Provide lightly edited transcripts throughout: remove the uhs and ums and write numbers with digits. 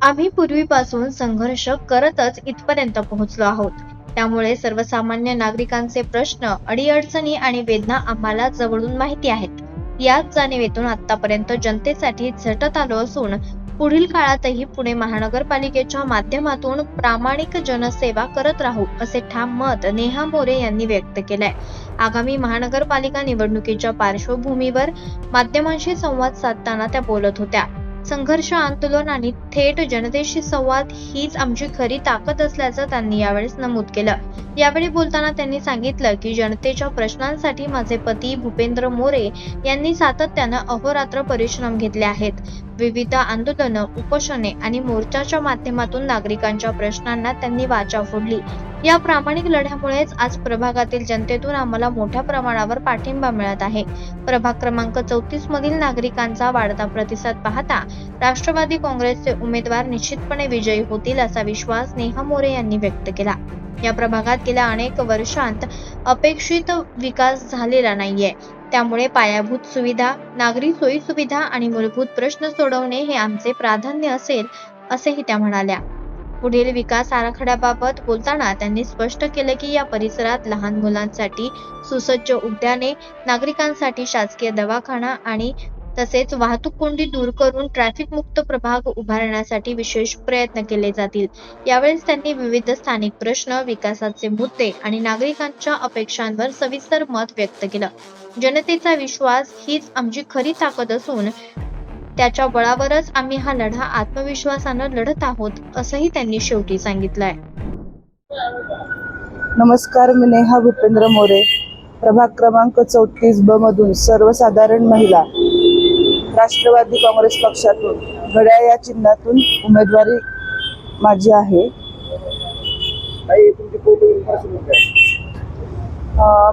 आम्ही पूर्वीपासून संघर्ष करतच इथपर्यंत पोहोचलो आहोत. त्यामुळे सर्वसामान्य नागरिकांचे प्रश्न, अडीअडचणी आणि वेदना आम्हाला जवळून माहिती आहेत. याच जाणीवेतून आतापर्यंत जनतेसाठी झटत आलो असून पुढील काळातही पुणे महानगरपालिकेच्या माध्यमातून प्रामाणिक जनसेवा करत राहू, असे ठाम मत नेहा मोरे यांनी व्यक्त केलंय. आगामी महानगरपालिका निवडणुकीच्या पार्श्वभूमीवर माध्यमांशी संवाद साधताना त्या बोलत होत्या. संघर्ष, आंदोलन आणि थेट जनतेशी संवाद हीच आमची खरी ताकद असल्याचं त्यांनी यावेळेस नमूद केलं. यावेळी बोलताना त्यांनी सांगितलं की जनतेच्या प्रश्नांसाठी माझे पती भूपेंद्र मोरे यांनी सातत्यानं अहोरात्र परिश्रम घेतले आहेत. विविध आंदोलनं, उपोषणे आणि मोर्चाच्या माध्यमातून नागरिकांच्या प्रश्नांना त्यांनी वाचा फोडली. या प्रामाणिक लढ्यामुळेच आज प्रभागातील जनतेतून आम्हाला मोठ्या प्रमाणावर पाठिंबा मिळत आहे. प्रभाग क्रमांक 34 मधील नागरिकांचा वाढता प्रतिसाद पाहता राष्ट्रवादी काँग्रेसचे उमेदवार निश्चितपणे विजयी होतील असा विश्वास नेहा मोरे यांनी व्यक्त केला. या प्रभागात गेल्या अनेक वर्षांत अपेक्षित विकास झालेला नाहीये. त्यामुळे पायाभूत सुविधा, नागरी सोयीसुविधा आणि मूलभूत प्रश्न सोडवणे हे आमचे प्राधान्य असेल, असेही त्या म्हणाल्या. पुढील विकास आराखड्याबाबत बोलताना त्यांनी स्पष्ट केले की या परिसरात लहान मुलांसाठी सुसज्ज उद्याने, नागरिकांसाठी शासकीय दवाखाना आणि तसेच वाहतूक कोंडी दूर करून ट्रॅफिक मुक्त प्रभाग उभारण्यासाठी विशेष प्रयत्न केले जातील. यावेळेस त्यांनी विविध स्थानिक प्रश्न, विकासाचे मुद्दे आणि नागरिकांच्या अपेक्षांवर सविस्तर मत व्यक्त केलं. जनतेचा विश्वास हीच आमची खरी ताकद असून त्याच्या बळावरच आम्ही हा लढा आत्मविश्वासानं लढत आहोत, असंही त्यांनी शेवटी सांगितलंय. नमस्कार, मी नेहा भूपेंद्र मोरे, प्रभाग क्रमांक 34 ब मधून सर्वसाधारण महिला, राष्ट्रवादी काँग्रेस पक्षातून घड्याळ या चिन्हातून उमेदवारी माझी आहे.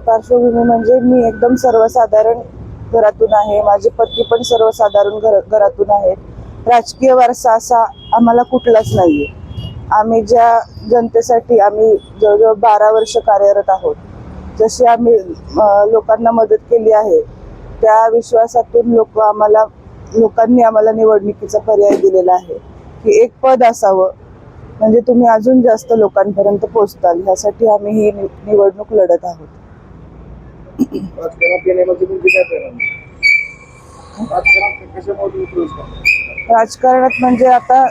पार्श्वभूमी म्हणजे मी एकदम सर्वसाधारण घरातून आहे. माझे पती पण सर्वसाधारण घरातून आहेत. राजकीय वारसा असा आम्हाला कुठलाच नाहीये. आम्ही ज्या जनतेसाठी आम्ही जवळजवळ 12 वर्ष कार्यरत आहोत. जशी आम्ही लोकांना मदत केली आहे, त्या विश्वासातून लोकांनी आम्हाला निवडणुकीचा पर्याय दिलेला आहे की एक पद असावं, म्हणजे तुम्ही अजून जास्त लोकांपर्यंत पोहोचताल, ह्यासाठी आम्ही ही निवडणूक लढत आहोत. राजकारणात म्हणजे आता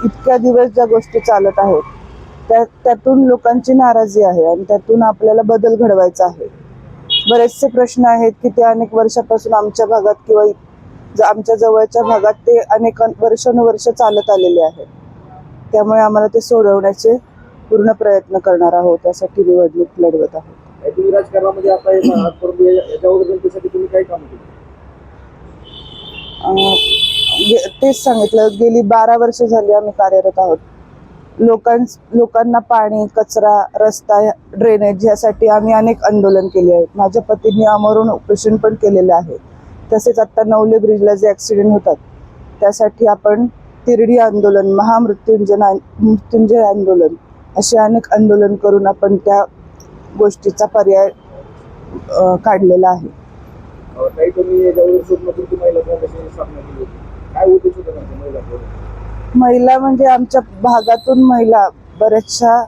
इतक्या दिवस ज्या गोष्टी चालत आहेत त्यातून लोकांची नाराजी आहे आणि त्यातून आपल्याला बदल घडवायचा आहे. बरेचसे प्रश्न आहेत की ते अनेक वर्षापासून आमच्या भागात किंवा आमच्या जवळच्या भागात ते अनेक वर्षानुवर्ष चालत आलेले आहेत. त्यामुळे आम्हाला ते सोडवण्याचे पूर्ण प्रयत्न करणार आहोत. त्यासाठी निवडणूक लढवत आहोत. तुम्ही राजकारणामध्ये आता याच्यावर जनतेसाठी तुम्ही काय काम केलं? तेच सांगितलं, गेली 12 वर्ष झाली आम्ही कार्यरत आहोत. लोकांना पाणी, कचरा, रस्ता, ड्रेनेज यासाठी आम्ही अनेक आंदोलन केले आहेत. माझ्या पतींनी आमरण उपोषण पण केलेले आहे. तसेच आता नवले ब्रिजला जे ऍक्सिडेंट होतात त्यासाठी आपण तिरडी आंदोलन, मृत्युंजय आंदोलन असे अनेक आंदोलन करून आपण त्या गोष्टीचा पर्याय काढलेला आहे. महिला म्हणजे आमच्या भागातून महिला बऱ्याचशा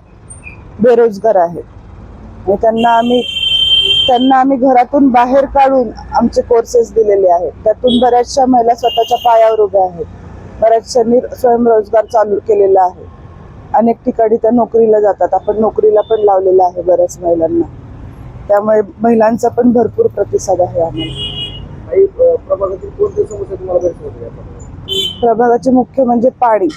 बेरोजगार आहेत. त्यांना आम्ही घरातून बाहेर काढून आमचे कोर्सेस दिलेले आहेत. त्यातून बऱ्याचशा महिला स्वतःच्या पायावर उभ्या आहेत. बऱ्याचशांनी स्वयंरोजगार चालू केलेला आहे. अनेक ठिकाणी त्या नोकरीला जातात. आपण नोकरीला पण लावलेलं आहे बऱ्याच महिलांना. त्यामुळे महिलांचा पण भरपूर प्रतिसाद आहे आम्हाला. प्रभागातील कोणत्या समस्या तुम्हाला भेटतात? प्रभागाचे मुख्य म्हणजे पाणी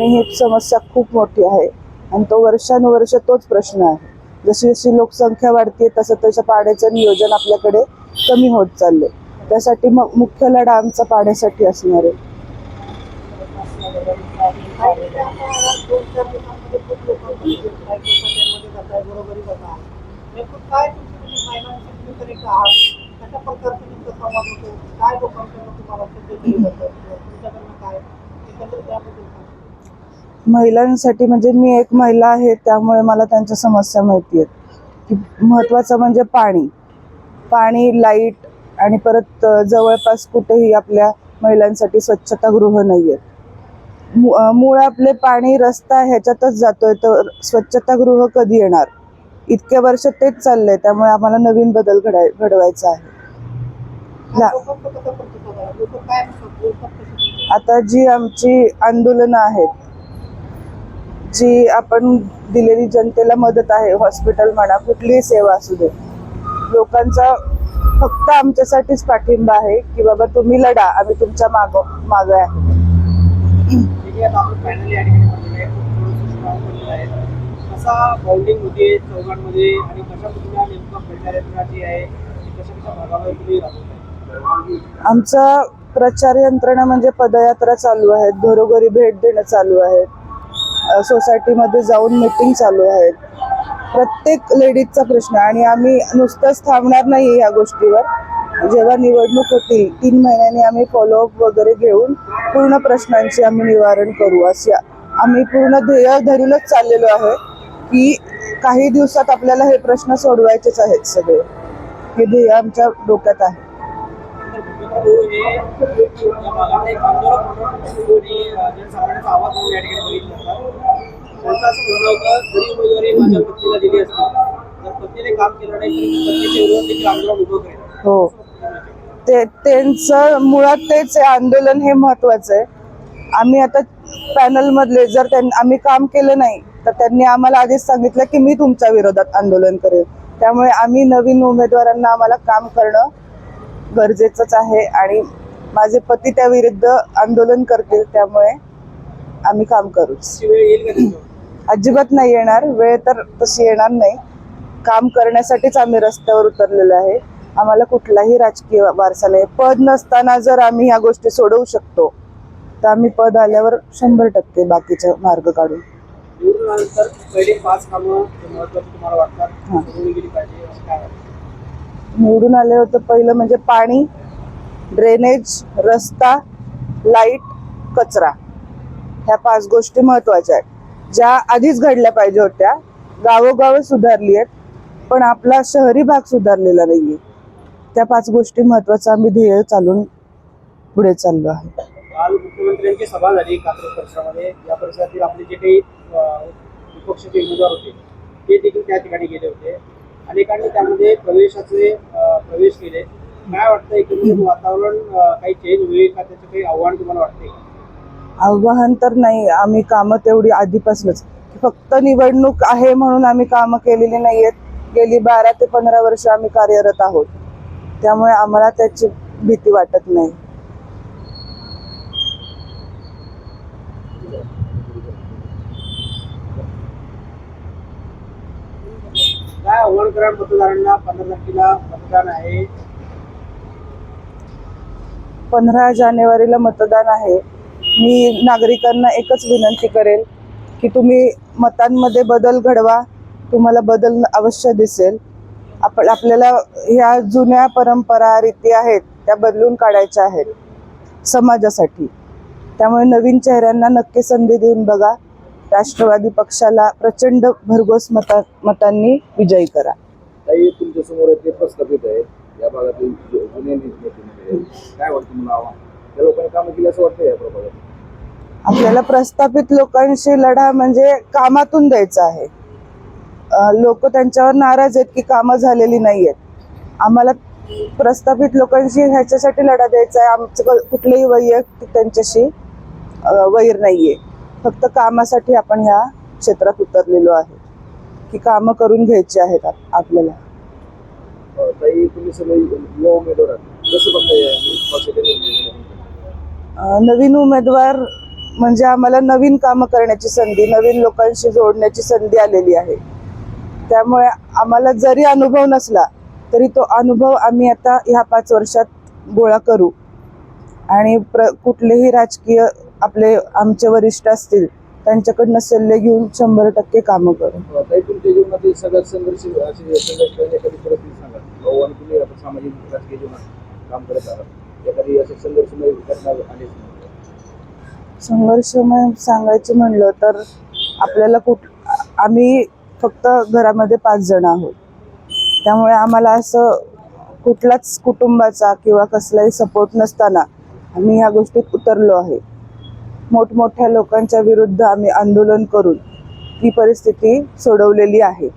ही समस्या खूप मोठी आहे आणि तो वर्षानुवर्ष तोच प्रश्न आहे. जशी जशी लोकसंख्या वाढते तसं पाण्याचं नियोजन आपल्याकडे कमी होत चालले. त्यासाठी मुख्य लढा आमचा पाण्यासाठी असणार आहे. महिलांसाठी म्हणजे मी एक महिला आहे, त्यामुळे मला त्यांच्या समस्या माहिती आहेत. की महत्वाचं म्हणजे पाणी, लाईट आणि परत जवळपास कुठेही आपल्या महिलांसाठी स्वच्छतागृह नाही आहेत. मूळ आपले पाणी रस्ता ह्याच्यातच जातोय, तर स्वच्छतागृह कधी येणार? इतक्या वर्ष तेच चाललंय, त्यामुळे आम्हाला नवीन बदल घडवायचा आहे. आता जी आमची आंदोलनं आहेत, जी आपण दिलेली जनतेला मदत आहे, हॉस्पिटल म्हणा, कुठलीही सेवा असू दे, लोकांचा फक्त आमच्यासाठीच पाठिंबा आहे की बाबा तुम्ही लढा, आम्ही तुमच्या मागे आहे. फायनली या ठिकाणी बनलेलं आहे, खूप थोडंसं strong बनलेलं आहे. कसा बॉन्डिंग होते चौघांमध्ये आणि कशा पद्धतीने नेमका प्रचार यंत्रणा जी आहे ती कशा भागामध्ये तुम्ही राबवताय? आमचा प्रचार यंत्रणा म्हणजे पदयात्रा चालू आहेत, घरोघरी भेट देणं चालू आहेत, सोसायटीमध्ये जाऊन मीटिंग चालू आहेत. प्रत्येक लेडीजचा प्रश्न, आणि आम्ही नुसतंच थांबणार नाही या गोष्टीवर. जेव्हा निवडणूक होतील 3 महिन्यांनी आम्ही फॉलोअप वगैरे घेऊन पूर्ण प्रश्नांची आम्ही निवारण करू, अशी आम्ही पूर्ण ध्येय धरूनच चाललेलो आहे की काही दिवसात आपल्याला हे प्रश्न सोडवायचेच आहेत. सगळे हे ध्येय आमच्या डोक्यात आहे. जनसामान्यांचा आवाज म्हणून या ठिकाणी बघितला होता. त्यांचं असं म्हणणं होतं, जरी उमेदवारी माझ्या पत्नीला दिली असती, तर पत्नीने काम केलं नाही तर पत्नीच्या विरोधात देखील आंदोलन उभं करेल. हो, त्यांचं मुळात तेच आहे, आंदोलन हे महत्वाचं आहे. आम्ही आता पॅनल मधले जर आम्ही काम केलं नाही तर त्यांनी आम्हाला आधीच सांगितलं की मी तुमच्या विरोधात आंदोलन करेन. त्यामुळे आम्ही नवीन उमेदवारांना आम्हाला काम करणं गरजेचंच आहे, आणि माझे पती त्या विरुद्ध आंदोलन करतील, त्यामुळे आम्ही काम करूच. अशी वेळ येईल का त्याच्यावर? अजिबात नाही येणार वेळ, तर तशी येणार नाही. काम करण्यासाठीच आम्ही रस्त्यावर उतरलेलो आहे. आम्हाला कुठलाही राजकीय वारसा नाही. पद नसताना जर आम्ही ह्या गोष्टी सोडवू शकतो, तर आम्ही पद आल्यावर 100% बाकीचे मार्ग काढू. निवडून आल्यानंतर पहिले 5 कामं महत्त्वाची तुम्हाला वाटतात, सोडवली गेली पाहिजे असं काय वाटतं? निवडून आले होतं पहिलं म्हणजे पाणी, ड्रेनेज, रस्ता, लाईट, कचरा, ह्या 5 गोष्टी महत्वाच्या आहेत, ज्या आधीच घडल्या पाहिजे होत्या. गावोगाव सुधारली आहेत, पण आपला शहरी भाग सुधारलेला नाहीये. त्या 5 गोष्टी महत्वाचं आम्ही ध्येय चालून पुढे चाललो आहे. काल मुख्यमंत्र्यांची सभा झाली कात्रज परिसरामध्ये. या परिसरातील आपले जे काही विपक्षाचे उमेदवार होते ते देखील त्या ठिकाणी गेले होते. अनेकांनी त्यामध्ये प्रवेश केले. काय वाटतं, एकंदरीत वातावरण काही चेंज होईल का? त्याचं काही आव्हान तुम्हाला वाटते? आव्हान तर नाही, आम्ही कामं तेवढी आधीपासूनच, फक्त निवडणूक आहे म्हणून आम्ही कामं केलेली नाहीयेत. गेली 12 ते 15 वर्ष आम्ही कार्यरत आहोत, त्यामुळे आम्हाला त्याची भीती वाटत नाही. काय आव्हान कराल मतदारांना? 15 तारखेला मतदान आहे. 15 जानेवारीला मतदान आहे. मी नागरिकांना एकच विनंती करेल की तुम्ही मतांमध्ये बदल घडवा. तुम्हाला बदल अवश्य दिसेल. आपल्याला ह्या जुन्या परंपरा, रीती आहेत त्या बदलून काढायच्या आहेत समाजासाठी. त्यामुळे नवीन चेहऱ्यांना नक्की संधी देऊन बघा. राष्ट्रवादी पक्षाला प्रचंड भरघोस मतांनी विजयी करा. काही तुमच्या समोर ते प्रस्थापित आहे या भागातील जुने नेते, काय वाटतं मला आव्हान? त्या लोकांनी कामं केली असं वाटतं या प्रभागात? आपल्याला प्रस्थापित लोकांशी लढा म्हणजे कामातून द्यायचा आहे. लोक त्यांच्यावर नाराज आहेत की कामं झालेली नाही आहेत. आम्हाला प्रस्थापित लोकांशी ह्याच्यासाठी लढा द्यायचा आहे. आमचं कुठलंही वैयक्तिक त्यांच्याशी वैर नाहीये. फक्त कामासाठी आपण ह्या क्षेत्रात उतरलेलो आहे की कामं करून घ्यायची आहेत आपल्याला. ताई, तुम्ही सगळे युवा उमेदवार आहात, कसं बघताय? नवीन उमेदवार म्हणजे आम्हाला नवीन कामं करण्याची संधी, नवीन लोकांशी जोडण्याची संधी आलेली आहे. त्यामुळे आम्हाला जरी अनुभव नसला तरी तो अनुभव आम्ही आता ह्या 5 वर्षात गोळा करू, आणि कुठलेही राजकीय आमचे वरिष्ठ असतील त्यांच्याकडनं सल्ले घेऊन 100% कामं करू. ताई, तुमच्या जीवनातील सगळ्यात संघर्ष एखादी परिस्थिती सांगा. आणि तुम्ही आता सामाजिक राजकीय जीवनात काम करत आहात, एखादी असे संघर्षमय घटना आली? संघर्षमय सांगायचं म्हणलं तर आपल्याला आम्ही फक्त घरामध्ये 5 जण आहोत. त्यामुळे आम्हाला असं कुठलाच कुटुंबाचा किंवा कसलाही सपोर्ट नसताना आम्ही ह्या गोष्टीत उतरलो आहे. मोठमोठ्या लोकांच्या विरुद्ध आम्ही आंदोलन करून ती परिस्थिती सोडवलेली आहे.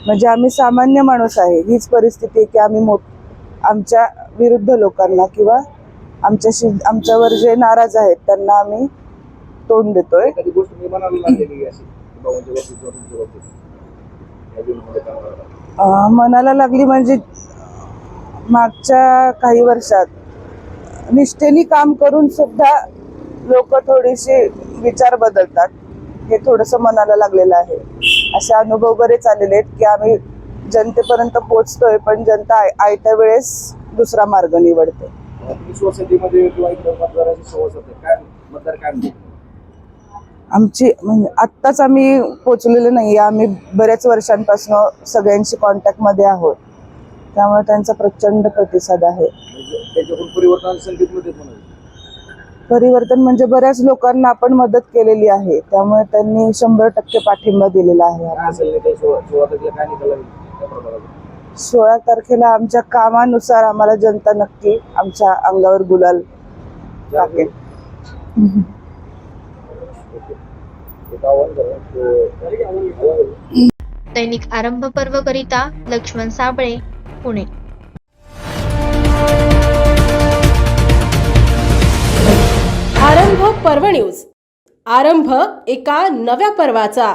म्हणजे आम्ही सामान्य माणूस आहे, हीच परिस्थिती आहे की आम्ही आमच्या विरुद्ध लोकांना किंवा आमच्यावर जे नाराज आहेत त्यांना आम्ही तोंड देतोय. एखादी गोष्ट मी मनाला लागलेली अशी भावांच्या बाबतीत किंवा तुमच्या बाबतीत या जीवनामध्ये काम करताना मनाला लागली म्हणजे मागच्या काही वर्षात निष्ठेने काम करून सुद्धा लोक थोडेसे विचार बदलतात, हे थोडंसं मनाला लागलेलं आहे. असे अनुभव बरेच आलेले आहेत की आम्ही जनतेपर्यंत पोहोचतोय पण जनता आयत्या वेळेस दुसरा मार्ग निवडते. तुम्ही सोसायटीमध्ये किंवा इकडे मतदाराशी संवाद साधताय, काय मतदार काय म्हणते? आमची म्हणजे आत्ताच आम्ही पोचलेलो नाही, आम्ही बऱ्याच वर्षांपासून सगळ्यांशी कॉन्टॅक्टमध्ये आहोत, त्यामुळे त्यांचा प्रचंड प्रतिसाद आहे. म्हणजे त्यांच्याकडून परिवर्तन संकेत मध्ये म्हणून परिवर्तन म्हणजे बऱ्याच लोकांना आपण मदत केलेली आहे, त्यामुळे त्यांनी 100% पाठिंबा दिलेला आहे. काय असेल नाही काही 16 तारखेला काय निकाल लागेल त्या प्रभागात? 16 तारखेला आमच्या कामानुसार आम्हाला जनता नक्की आमच्या अंगावर गुलाल टाकेल. एक आव्हान करा. दैनिक आरंभ पर्वकरिता लक्ष्मण साबळे, पुणे. आरंभ पर्व न्यूज. आरंभ एका नव्या पर्वाचा.